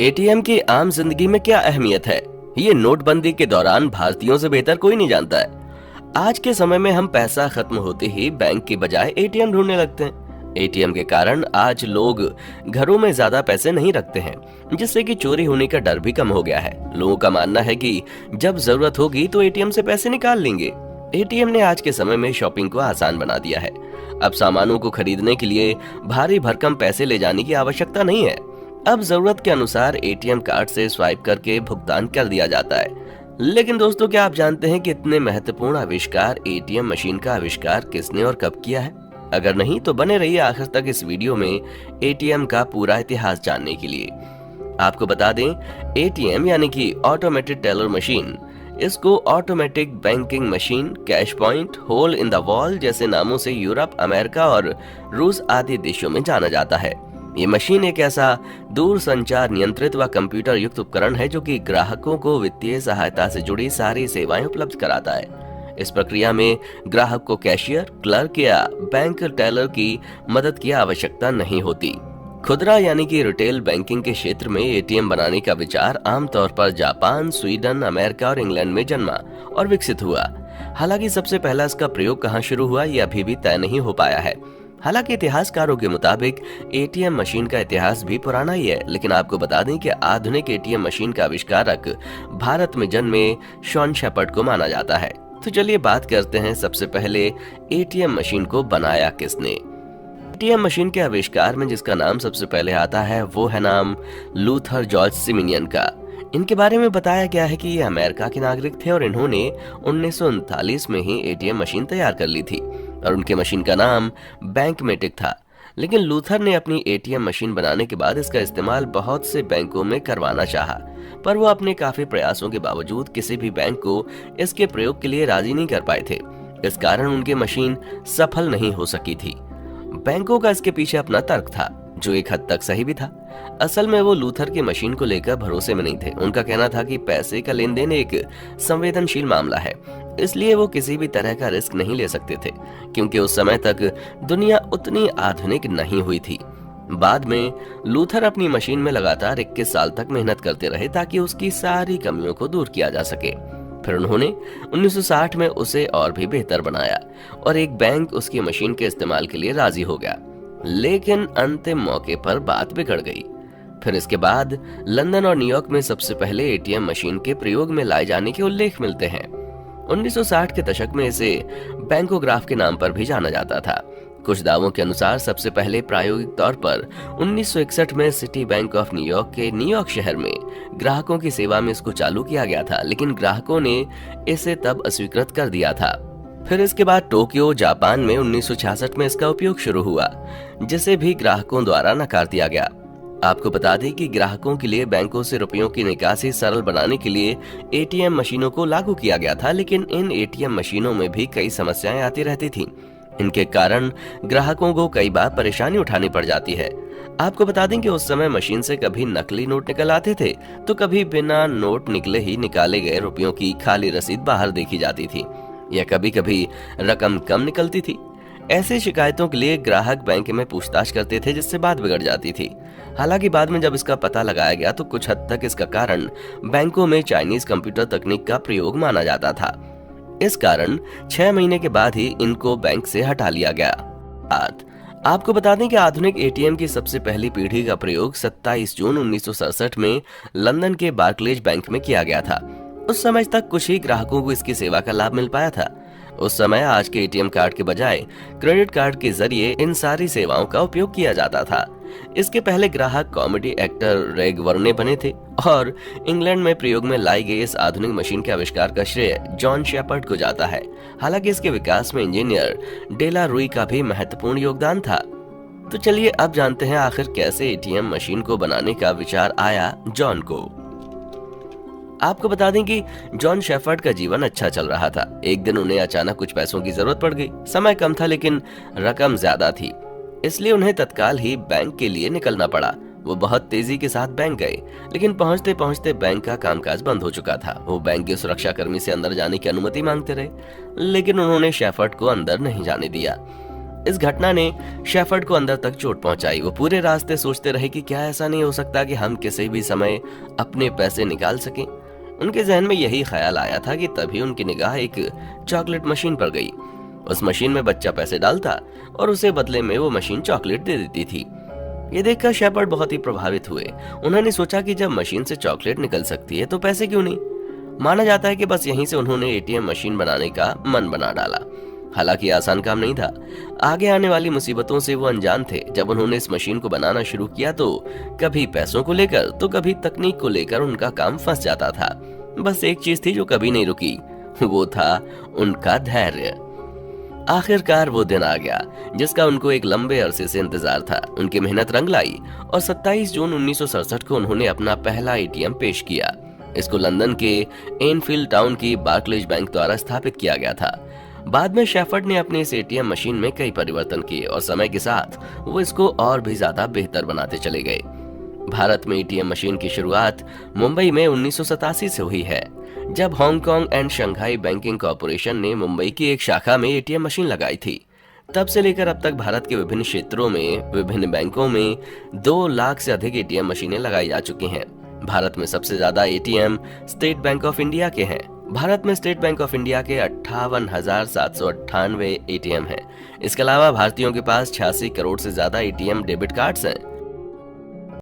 ATM की आम जिंदगी में क्या अहमियत है, ये नोटबंदी के दौरान भारतीयों से बेहतर कोई नहीं जानता है। आज के समय में हम पैसा खत्म होते ही बैंक की बजाय एटीएम ढूंढने लगते हैं। एटीएम के कारण आज लोग घरों में ज्यादा पैसे नहीं रखते हैं, जिससे कि चोरी होने का डर भी कम हो गया है। लोगों का मानना है कि जब जरूरत होगी तो एटीएम से पैसे निकाल लेंगे। एटीएम ने आज के समय में शॉपिंग को आसान बना दिया है। अब सामानों को खरीदने के लिए भारी भरकम पैसे ले जाने की आवश्यकता नहीं है। अब जरूरत के अनुसार एटीएम कार्ड से स्वाइप करके भुगतान कर दिया जाता है। लेकिन दोस्तों, क्या आप जानते हैं कि इतने महत्वपूर्ण आविष्कार एटीएम मशीन का आविष्कार किसने और कब किया है? अगर नहीं तो बने रहिए आखिर तक इस वीडियो में एटीएम का पूरा इतिहास जानने के लिए। आपको बता दें, एटीएम यानी कि ऑटोमेटेड टेलर मशीन, इसको automatic banking machine, cash point, hole in the wall जैसे नामों से यूरोप, अमेरिका और रूस आदि देशों में जाना जाता है। ये मशीन एक ऐसा दूर संचार नियंत्रित व कंप्यूटर युक्त उपकरण है जो कि ग्राहकों को वित्तीय सहायता से जुड़ी सारी सेवाएं उपलब्ध कराता है। इस प्रक्रिया में ग्राहक को कैशियर, क्लर्क या बैंक टेलर की मदद की आवश्यकता नहीं होती। खुदरा यानी कि रिटेल बैंकिंग के क्षेत्र में एटीएम बनाने का विचार आमतौर पर जापान, स्वीडन, अमेरिका और इंग्लैंड में जन्मा और विकसित हुआ। हालांकि सबसे पहला इसका प्रयोग कहां शुरू हुआ यह अभी भी तय नहीं हो पाया है। हालांकि इतिहासकारों के मुताबिक एटीएम मशीन का इतिहास भी पुराना ही है, लेकिन आपको बता दें कि आधुनिक एटीएम मशीन का आविष्कारक भारत में जन्मे शॉन शेपर्ड को माना जाता है। तो चलिए बात करते हैं सबसे पहले एटीएम मशीन को बनाया किसने। एटीएम मशीन के आविष्कार में जिसका नाम सबसे पहले आता है वो है नाम लूथर जॉर्ज सिमिनियन का। इनके बारे में बताया गया है कि ये अमेरिका के नागरिक थे और इन्होंने 1939 में ही एटीएम मशीन तैयार कर ली थी और उनके मशीन का नाम बैंकमेटिक था। लेकिन लूथर ने अपनी एटीएम मशीन बनाने के बाद इसका इस्तेमाल बहुत से बैंकों में करवाना चाहा, पर वो अपने काफी प्रयासों के बावजूद किसी भी बैंक को इसके प्रयोग के लिए राजी नहीं कर पाए थे। इस कारण उनकी मशीन सफल नहीं हो सकी थी। बैंकों का इसके पीछे अपना तर्क था, जो एक हद तक सही भी था। असल में वो लूथर की मशीन को लेकर भरोसे में नहीं थे। उनका कहना था कि पैसे का लेन देन एक संवेदनशील मामला है, इसलिए वो किसी भी तरह का रिस्क नहीं ले सकते थे, क्योंकि उस समय तक दुनिया उतनी आधुनिक नहीं हुई थी। बाद में लूथर अपनी मशीन में लगातार 21 साल तक मेहनत करते रहे ताकि उसकी सारी कमियों को दूर किया जा सके। फिर उन्होंने 1960 में उसे और भी बेहतर बनाया और एक बैंक उसकी मशीन के इस्तेमाल के लिए राजी हो गया। लेकिन अंतिम मौके पर बात बिगड़ गई। फिर इसके बाद लंदन और न्यूयॉर्क में सबसे पहले एटीएम मशीन के प्रयोग में लाए जाने के उल्लेख मिलते हैं। 1960 के दशक में इसे बैंकोग्राफ के नाम पर भी जाना जाता था। कुछ दावों के अनुसार सबसे पहले प्रायोगिक तौर पर 1961 में सिटी बैंक ऑफ न्यूयॉर्क के न्यूयॉर्क शहर में ग्राहकों की सेवा में इसको चालू किया गया था, लेकिन ग्राहकों ने इसे तब अस्वीकृत कर दिया था। फिर इसके बाद टोक्यो, जापान में 1966 में इसका उपयोग शुरू हुआ, जिसे भी ग्राहकों द्वारा नकार दिया गया। आपको बता दें कि ग्राहकों के लिए बैंकों से रुपयों की निकासी सरल बनाने के लिए एटीएम मशीनों को लागू किया गया था, लेकिन इन एटीएम मशीनों में भी कई समस्याएं आती रहती थीं। इनके कारण ग्राहकों को कई बार परेशानी उठानी पड़ जाती है। आपको बता दें कि उस समय मशीन से कभी नकली नोट निकल आते थे, तो कभी बिना नोट निकले ही निकाले गए रुपयों की खाली रसीद बाहर देखी जाती थी, या कभी कभी रकम कम निकलती थी। ऐसी शिकायतों के लिए ग्राहक बैंक में पूछताछ करते थे, जिससे बात बिगड़ जाती थी। हालांकि बाद में जब इसका पता लगाया गया तो कुछ हद तक इसका कारण बैंकों में चाइनीज कंप्यूटर तकनीक का प्रयोग माना जाता था। इस कारण 6 महीने के बाद ही इनको बैंक से हटा लिया गया। आपको बता दें कि आधुनिक एटीएम की सबसे पहली पीढ़ी का प्रयोग 27 जून 1967 में लंदन के बार्कलेज बैंक में किया गया था। उस समय तक कुछ ही ग्राहकों को इसकी सेवा का लाभ मिल पाया था। उस समय आज के एटीएम कार्ड के बजाय क्रेडिट कार्ड के जरिए इन सारी सेवाओं का उपयोग किया जाता था। इसके पहले ग्राहक कॉमेडी एक्टर रेग वर्ने बने थे और इंग्लैंड में प्रयोग में लाई गई इस आधुनिक मशीन के आविष्कार का श्रेय जॉन शेपर्ड को जाता है। हालांकि इसके विकास में इंजीनियर डेला रुई का भी महत्वपूर्ण योगदान था। तो चलिए अब जानते हैं आखिर कैसे एटीएम मशीन को बनाने का विचार आया जॉन को। आपको बता दें कि जॉन शेफर्ड का जीवन अच्छा चल रहा था। एक दिन उन्हें अचानक कुछ पैसों की जरूरत पड़ गई। समय कम था लेकिन रकम ज्यादा थी, इसलिए उन्हें तत्काल ही बैंक के लिए निकलना पड़ा। वो बहुत तेजी के साथ बैंक गए, लेकिन पहुंचते पहुंचते बैंक का कामकाज बंद हो चुका था। वो बैंक के सुरक्षा कर्मी से अंदर जाने की अनुमति मांगते रहे, लेकिन उन्होंने शेफर्ड को अंदर नहीं जाने दिया। इस घटना ने शेफर्ड को अंदर तक चोट पहुंचाई। वो पूरे रास्ते सोचते रहे कि क्या ऐसा नहीं हो सकता कि हम किसी भी समय अपने पैसे निकाल सकें। उनके जहन में यही ख्याल आया था कि तभी उनकी निगाह एक चॉकलेट मशीन पर गई। उस मशीन में बच्चा पैसे डालता और उसे बदले में वो मशीन चॉकलेट दे देती थी। ये देखकर शेफर्ड बहुत ही प्रभावित हुए। उन्होंने सोचा कि जब मशीन से चॉकलेट निकल सकती है तो पैसे क्यों नहीं। माना जाता है कि बस यहीं से उन्होंने एटीएम मशीन बनाने का मन बना डाला। हालांकि आसान काम नहीं था। आगे आने वाली मुसीबतों से वो अनजान थे। जब उन्होंने इस मशीन को बनाना शुरू किया तो कभी पैसों को लेकर तो कभी तकनीक को लेकर उनका काम फंस जाता था। बस एक चीज थी जो कभी नहीं रुकी, वो था उनका धैर्य। आखिरकार वो दिन आ गया जिसका उनको एक लंबे अरसे से इंतजार था। उनकी मेहनत रंग लाई और 27 जून 1967 को उन्होंने अपना पहला एटीएम पेश किया। इसको लंदन के एनफील्ड टाउन की बार्कलेज बैंक द्वारा स्थापित किया गया था। बाद में शेफर्ड ने अपने इस एटीएम मशीन में कई परिवर्तन किए और समय के साथ वो इसको और भी ज्यादा बेहतर बनाते चले गए। भारत में एटीएम मशीन की शुरुआत मुंबई में 1987 से हुई है, जब Hong Kong and Shanghai banking corporation ने मुंबई की एक शाखा में एटीएम मशीन लगाई थी। तब से लेकर अब तक भारत के विभिन्न क्षेत्रों में विभिन्न बैंकों में 2 लाख से अधिक एटीएम मशीनें लगाई जा चुकी हैं। भारत में सबसे ज्यादा ATM state bank of India के हैं। भारत में स्टेट बैंक ऑफ इंडिया के 58,798 एटीएम हैं। इसके अलावा भारतीयों के पास 86 करोड़ से ज्यादा एटीएम डेबिट कार्ड्स हैं।